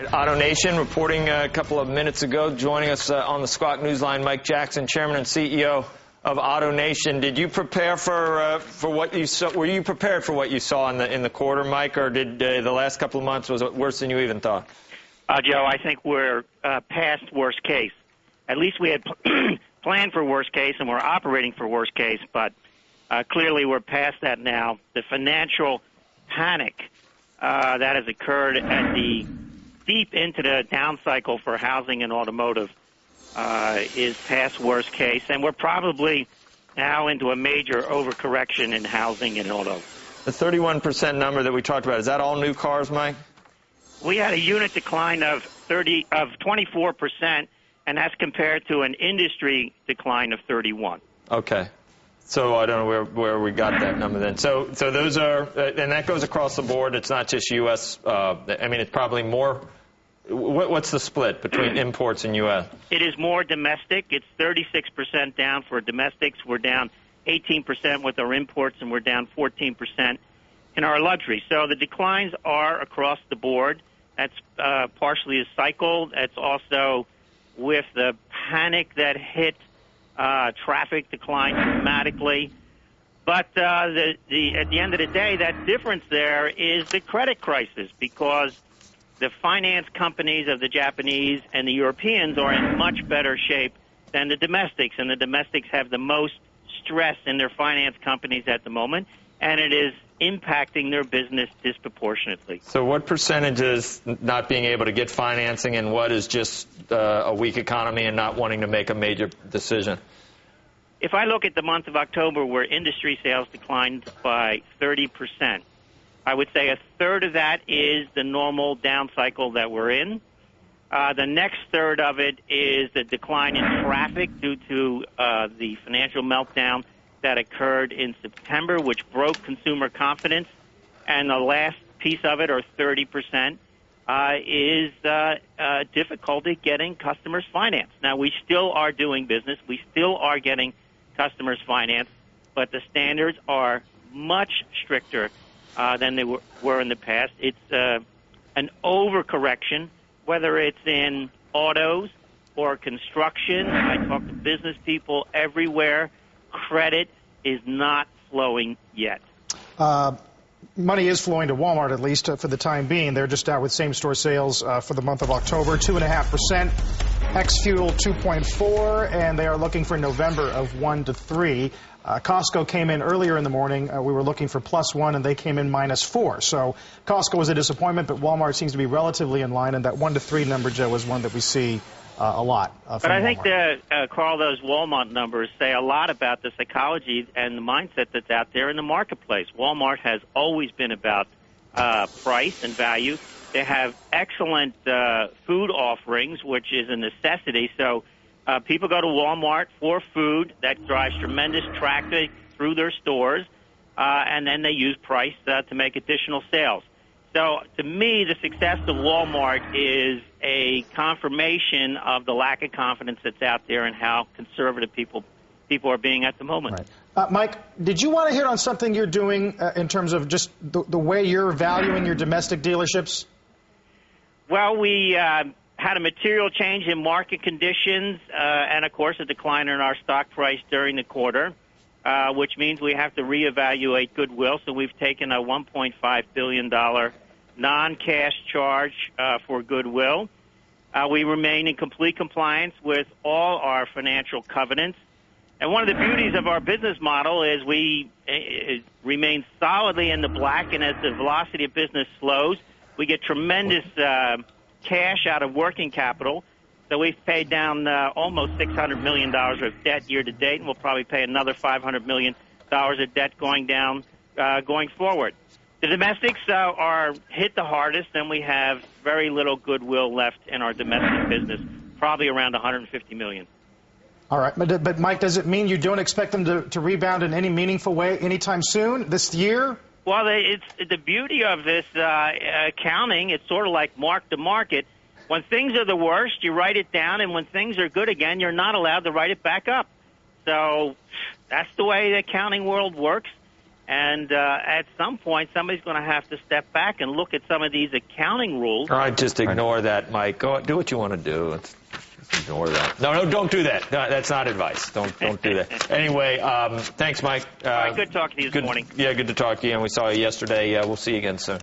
AutoNation, reporting a couple of minutes ago. Joining us on the Squawk Newsline, Mike Jackson, Chairman and CEO of AutoNation. Did you prepare for what you saw? Were you prepared for what you saw in the quarter, Mike, or did the last couple of months was it worse than you even thought? Joe, I think we're past worst case. At least we had planned for worst case, and we're operating for worst case. But clearly, we're past that now. The financial panic that has occurred at the deep into the down cycle for housing and automotive is past worst case, and we're probably now into a major overcorrection in housing and auto. The 31% number that we talked about, is that all new cars, Mike? We had a unit decline of 24%, and that's compared to an industry decline of 31%. Okay. So I don't know where we got that number then. So those are, and that goes across the board. It's not just U.S. I mean, it's probably more. What's the split between imports and U.S.? It is more domestic. It's 36% down for domestics. We're down 18% with our imports, and we're down 14% in our luxury. So the declines are across the board. That's partially a cycle. That's also with the panic that hit traffic declined dramatically. But at the end of the day, that difference there is the credit crisis, because the finance companies of the Japanese and the Europeans are in much better shape than the domestics, and the domestics have the most stress in their finance companies at the moment, and it is impacting their business disproportionately. So what percentage is not being able to get financing, and what is just a weak economy and not wanting to make a major decision? If I look at the month of October, where industry sales declined by 30%, I would say a third of that is the normal down cycle that we're in. The next third of it is the decline in traffic due to the financial meltdown that occurred in September, which broke consumer confidence. And the last piece of it, or 30%, is difficulty getting customers financed. Now, we still are doing business. We still are getting customers financed, but the standards are much stricter than they were in the past. It's an overcorrection, whether it's in autos or construction. I talk to business people everywhere. Credit is not flowing yet. Money is flowing to Walmart, at least for the time being. They're just out with same-store sales for the month of October, 2.5%. Ex-fuel, 2.4%, and they are looking for November of 1 to 3. Costco came in earlier in the morning. We were looking for +1, and they came in -4. So Costco was a disappointment, but Walmart seems to be relatively in line, and that 1 to 3 number, Joe, is one that we see a lot. But I think, Carl, those Walmart numbers say a lot about the psychology and the mindset that's out there in the marketplace. Walmart has always been about price and value. They have excellent food offerings, which is a necessity. So people go to Walmart for food. That drives tremendous traffic through their stores, and then they use price to make additional sales. So to me, the success of Walmart is a confirmation of the lack of confidence that's out there and how conservative people are being at the moment. Right. Mike, did you want to hit on something you're doing in terms of just the way you're valuing your domestic dealerships? Well, we had a material change in market conditions and, of course, a decline in our stock price during the quarter, which means we have to reevaluate goodwill. So we've taken a $1.5 billion non-cash charge for goodwill. We remain in complete compliance with all our financial covenants. And one of the beauties of our business model is we remain solidly in the black, and as the velocity of business slows, we get tremendous cash out of working capital. So we've paid down almost $600 million of debt year to date, and we'll probably pay another $500 million of debt going forward. The domestics are hit the hardest, and we have very little goodwill left in our domestic business, probably around $150 million. All right. But Mike, does it mean you don't expect them to rebound in any meaningful way anytime soon, this year? Well, it's the beauty of this accounting. It's sort of like mark to market. When things are the worst, you write it down, and when things are good again, you're not allowed to write it back up. So that's the way the accounting world works. And at some point, somebody's going to have to step back and look at some of these accounting rules. All right, just ignore that, Mike. Go do what you want to do. Just ignore that. No, don't do that. No, that's not advice. Don't do that. Anyway, thanks, Mike. All right, good talking to you this morning. Yeah, good to talk to you. And we saw you yesterday. We'll see you again soon.